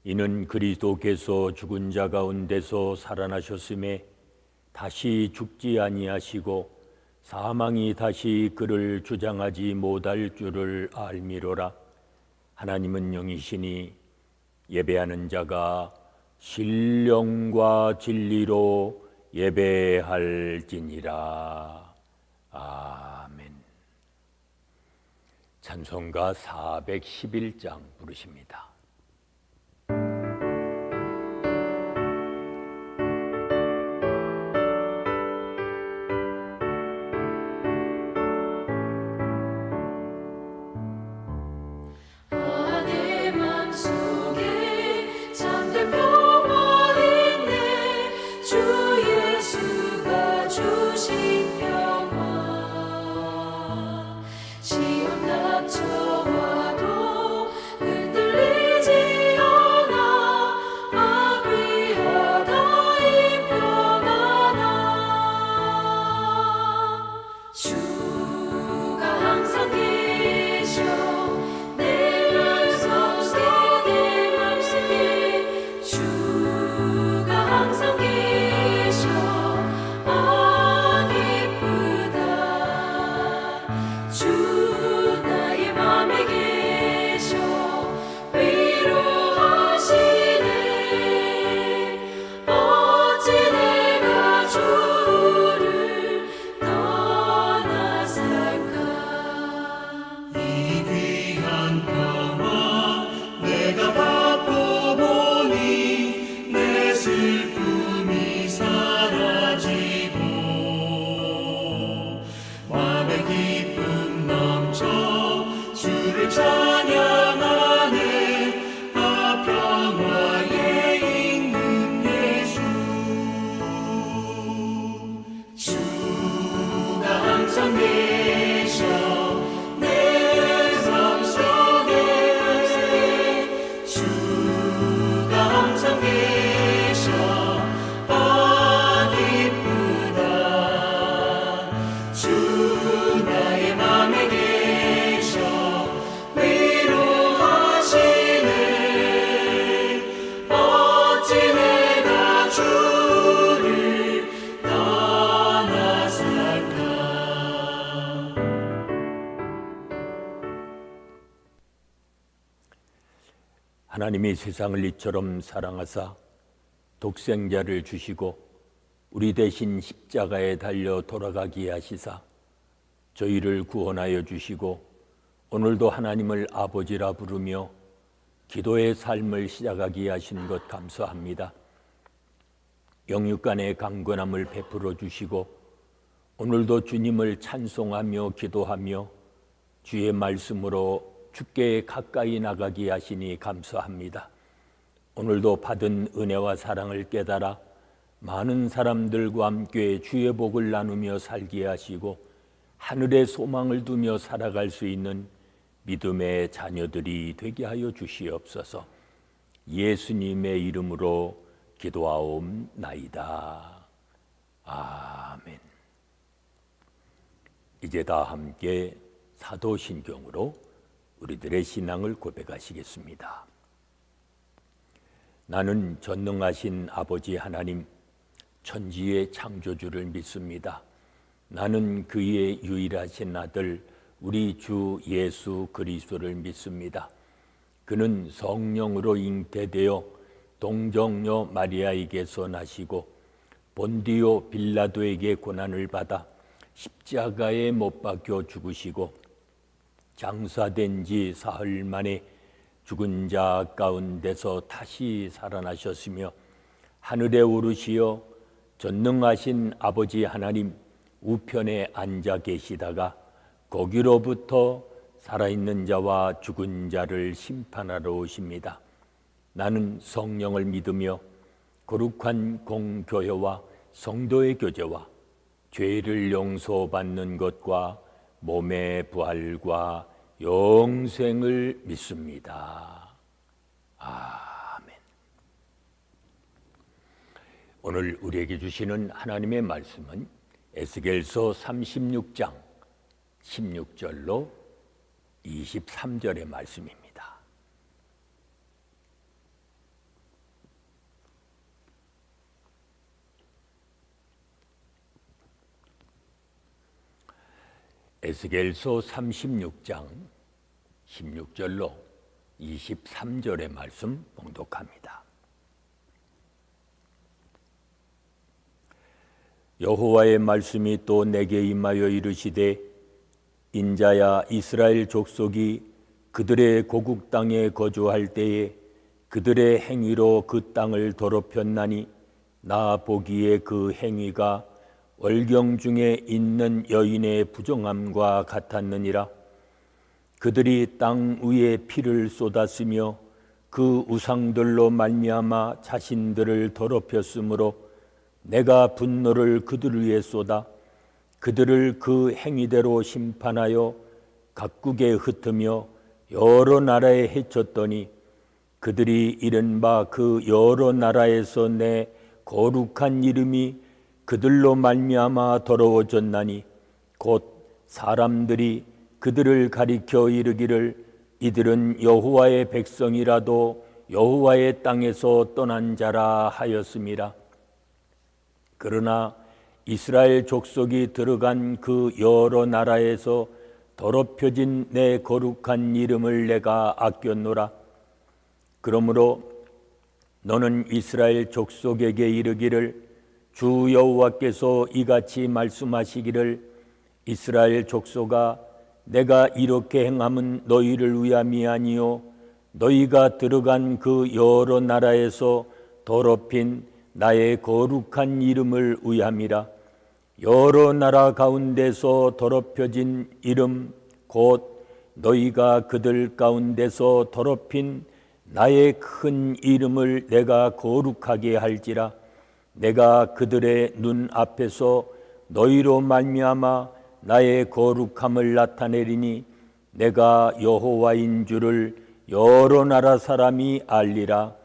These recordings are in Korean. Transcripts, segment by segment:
이는 그리스도께서 죽은 자 가운데서 살아나셨음에 다시 죽지 아니하시고 사망이 다시 그를 주장하지 못할 줄을 알미로라. 하나님은 영이시니 예배하는 자가 신령과 진리로 예배할지니라. 아멘. 찬송가 411장 부르십니다. 하나님이 세상을 이처럼 사랑하사 독생자를 주시고 우리 대신 십자가에 달려 돌아가게 하시사 저희를 구원하여 주시고 오늘도 하나님을 아버지라 부르며 기도의 삶을 시작하게 하신 것 감사합니다. 영육간의 강건함을 베풀어 주시고 오늘도 주님을 찬송하며 기도하며 주의 말씀으로 주께 가까이 나가게 하시니 감사합니다. 오늘도 받은 은혜와 사랑을 깨달아 많은 사람들과 함께 주의 복을 나누며 살게 하시고 하늘의 소망을 두며 살아갈 수 있는 믿음의 자녀들이 되게 하여 주시옵소서. 예수님의 이름으로 기도하옵나이다. 아멘. 이제 다 함께 사도신경으로 우리들의 신앙을 고백하시겠습니다. 나는 전능하신 아버지 하나님, 천지의 창조주를 믿습니다. 나는 그의 유일하신 아들 우리 주 예수 그리스도를 믿습니다. 그는 성령으로 잉태되어 동정녀 마리아에게서 나시고 본디오 빌라도에게 고난을 받아 십자가에 못 박혀 죽으시고 장사된 지 사흘 만에 죽은 자 가운데서 다시 살아나셨으며 하늘에 오르시어 전능하신 아버지 하나님 우편에 앉아 계시다가 거기로부터 살아있는 자와 죽은 자를 심판하러 오십니다. 나는 성령을 믿으며 거룩한 공교회와 성도의 교제와 죄를 용서받는 것과 몸의 부활과 영생을 믿습니다. 아멘. 오늘 우리에게 주시는 하나님의 말씀은 에스겔서 36장 16절로 23절의 말씀입니다. 에스겔서 36장 16절로 23절의 말씀 봉독합니다. 여호와의 말씀이 또 내게 임하여 이르시되, 인자야, 이스라엘 족속이 그들의 고국 땅에 거주할 때에 그들의 행위로 그 땅을 더럽혔나니 나 보기에 그 행위가 월경 중에 있는 여인의 부정함과 같았느니라. 그들이 땅 위에 피를 쏟았으며 그 우상들로 말미암아 자신들을 더럽혔으므로 내가 분노를 그들 위에 쏟아 그들을 그 행위대로 심판하여 각국에 흩으며 여러 나라에 해쳤더니 그들이 이른 바 그 여러 나라에서 내 거룩한 이름이 그들로 말미암아 더러워졌나니 곧 사람들이 그들을 가리켜 이르기를 이들은 여호와의 백성이라도 여호와의 땅에서 떠난 자라 하였음이라. 그러나 이스라엘 족속이 들어간 그 여러 나라에서 더럽혀진 내 거룩한 이름을 내가 아꼈노라. 그러므로 너는 이스라엘 족속에게 이르기를 주 여호와께서 이같이 말씀하시기를 이스라엘 족속아, 내가 이렇게 행함은 너희를 위함이 아니요 너희가 들어간 그 여러 나라에서 더럽힌 나의 거룩한 이름을 위함이라. 여러 나라 가운데서 더럽혀진 이름 곧 너희가 그들 가운데서 더럽힌 나의 큰 이름을 내가 거룩하게 할지라. 내가 그들의 눈 앞에서 너희로 말미암아 나의 거룩함을 나타내리니 내가 여호와인 줄을 여러 나라 사람이 알리라.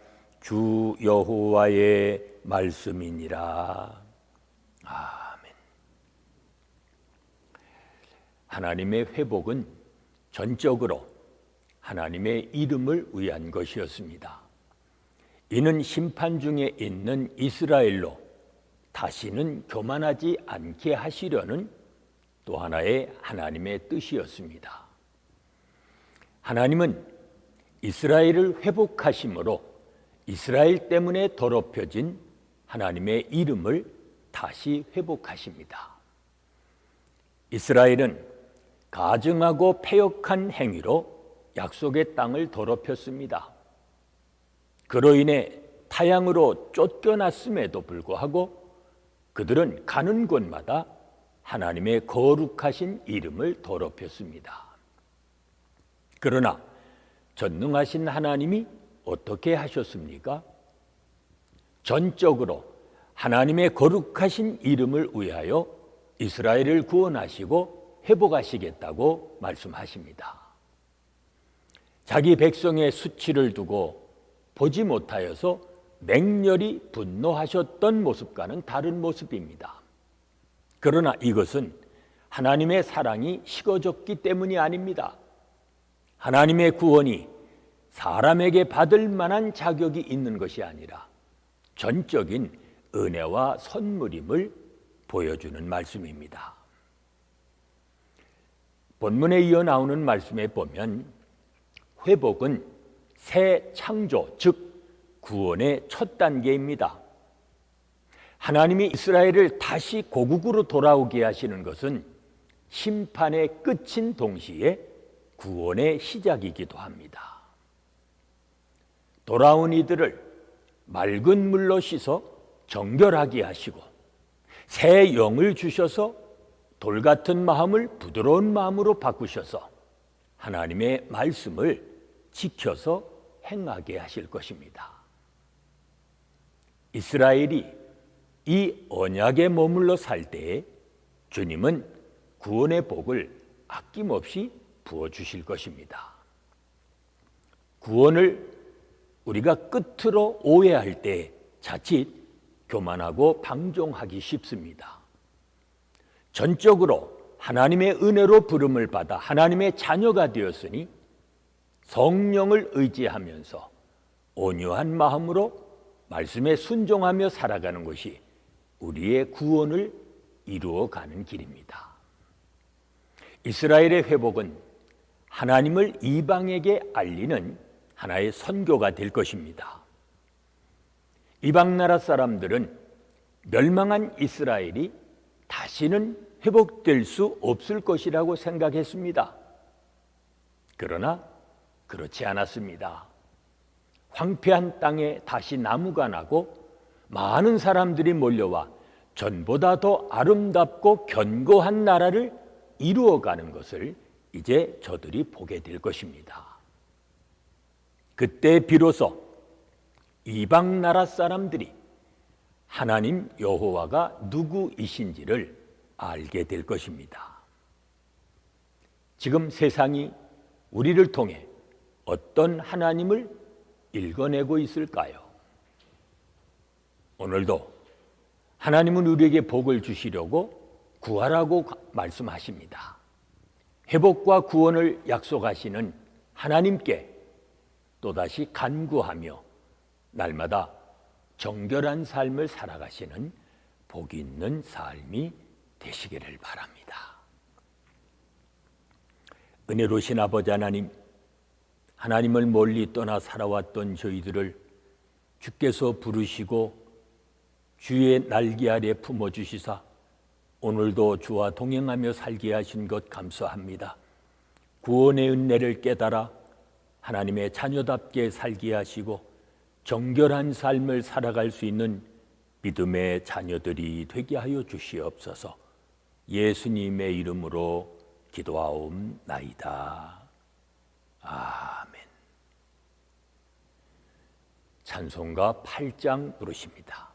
주 여호와의 말씀이니라. 아멘. 하나님의 회복은 전적으로 하나님의 이름을 위한 것이었습니다. 이는 심판 중에 있는 이스라엘로 다시는 교만하지 않게 하시려는 또 하나의 하나님의 뜻이었습니다. 하나님은 이스라엘을 회복하심으로 이스라엘 때문에 더럽혀진 하나님의 이름을 다시 회복하십니다. 이스라엘은 가증하고 패역한 행위로 약속의 땅을 더럽혔습니다. 그로 인해 타향으로 쫓겨났음에도 불구하고 그들은 가는 곳마다 하나님의 거룩하신 이름을 더럽혔습니다. 그러나 전능하신 하나님이 어떻게 하셨습니까? 전적으로 하나님의 거룩하신 이름을 위하여 이스라엘을 구원하시고 회복하시겠다고 말씀하십니다. 자기 백성의 수치를 두고 보지 못하여서 맹렬히 분노하셨던 모습과는 다른 모습입니다. 그러나 이것은 하나님의 사랑이 식어졌기 때문이 아닙니다. 하나님의 구원이 사람에게 받을 만한 자격이 있는 것이 아니라 전적인 은혜와 선물임을 보여주는 말씀입니다. 본문에 이어 나오는 말씀에 보면 회복은 새 창조, 즉 구원의 첫 단계입니다. 하나님이 이스라엘을 다시 고국으로 돌아오게 하시는 것은 심판의 끝인 동시에 구원의 시작이기도 합니다. 돌아온 이들을 맑은 물로 씻어 정결하게 하시고 새 영을 주셔서 돌 같은 마음을 부드러운 마음으로 바꾸셔서 하나님의 말씀을 지켜서 행하게 하실 것입니다. 이스라엘이 이 언약에 머물러 살 때에 주님은 구원의 복을 아낌없이 부어주실 것입니다. 구원을 우리가 끝으로 오해할 때 자칫 교만하고 방종하기 쉽습니다. 전적으로 하나님의 은혜로 부름을 받아 하나님의 자녀가 되었으니 성령을 의지하면서 온유한 마음으로 말씀에 순종하며 살아가는 것이 우리의 구원을 이루어가는 길입니다. 이스라엘의 회복은 하나님을 이방에게 알리는 하나의 선교가 될 것입니다. 이방 나라 사람들은 멸망한 이스라엘이 다시는 회복될 수 없을 것이라고 생각했습니다. 그러나 그렇지 않았습니다. 황폐한 땅에 다시 나무가 나고 많은 사람들이 몰려와 전보다 더 아름답고 견고한 나라를 이루어가는 것을 이제 저들이 보게 될 것입니다. 그때 비로소 이방 나라 사람들이 하나님 여호와가 누구이신지를 알게 될 것입니다. 지금 세상이 우리를 통해 어떤 하나님을 읽어내고 있을까요? 오늘도 하나님은 우리에게 복을 주시려고 구하라고 말씀하십니다. 회복과 구원을 약속하시는 하나님께 또다시 간구하며 날마다 정결한 삶을 살아가시는 복이 있는 삶이 되시기를 바랍니다. 은혜로우신 아버지 하나님, 하나님을 멀리 떠나 살아왔던 저희들을 주께서 부르시고 주의 날개 아래 품어주시사 오늘도 주와 동행하며 살게 하신 것 감사합니다. 구원의 은혜를 깨달아 하나님의 자녀답게 살게 하시고 정결한 삶을 살아갈 수 있는 믿음의 자녀들이 되게 하여 주시옵소서. 예수님의 이름으로 기도하옵나이다. 아멘. 찬송가 8장 부르십니다.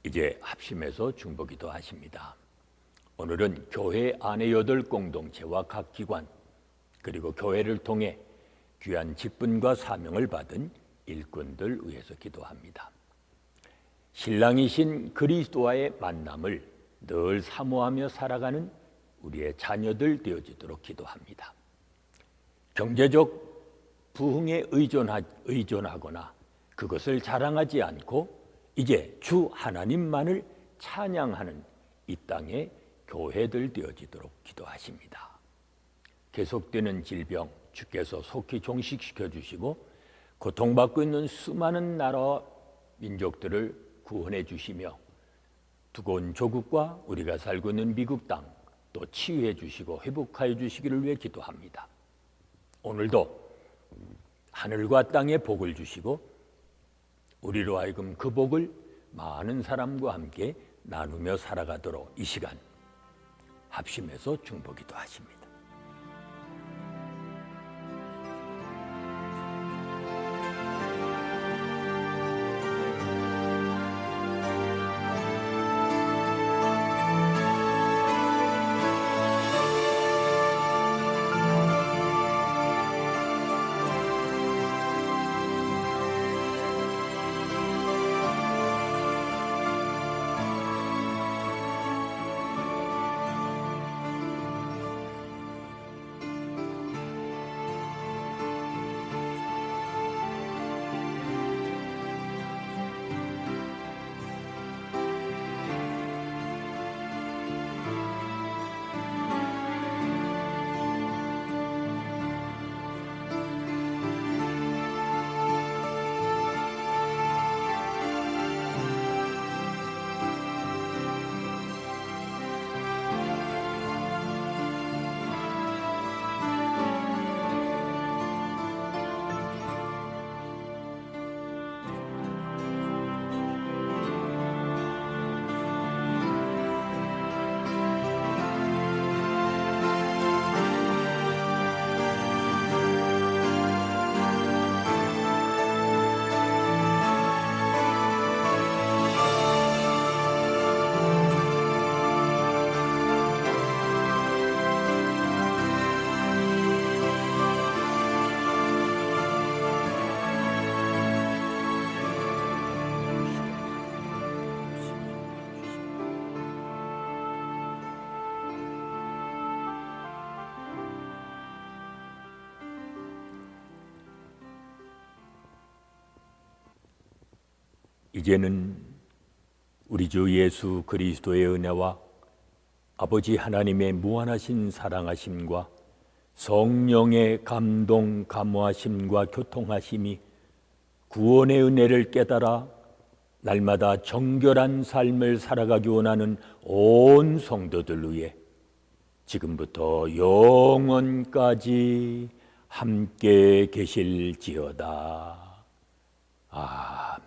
이제 합심해서 중보기도 하십니다. 오늘은 교회 안의 8공동체와 각 기관 그리고 교회를 통해 귀한 직분과 사명을 받은 일꾼들 위해서 기도합니다. 신랑이신 그리스도와의 만남을 늘 사모하며 살아가는 우리의 자녀들 되어지도록 기도합니다. 경제적 부흥에 의존하거나 그것을 자랑하지 않고 이제 주 하나님만을 찬양하는 이 땅의 교회들 되어지도록 기도하십니다. 계속되는 질병 주께서 속히 종식시켜 주시고 고통받고 있는 수많은 나라와 민족들을 구원해 주시며 두고온 조국과 우리가 살고 있는 미국 땅 또 치유해 주시고 회복하여 주시기를 위해 기도합니다. 오늘도 하늘과 땅에 복을 주시고 우리로 하여금 그 복을 많은 사람과 함께 나누며 살아가도록 이 시간 합심해서 중보기도 하십니다. 이제는 우리 주 예수 그리스도의 은혜와 아버지 하나님의 무한하신 사랑하심과 성령의 감동, 감화심과 교통하심이 구원의 은혜를 깨달아 날마다 정결한 삶을 살아가기 원하는 온 성도들 위해 지금부터 영원까지 함께 계실지어다. 아멘.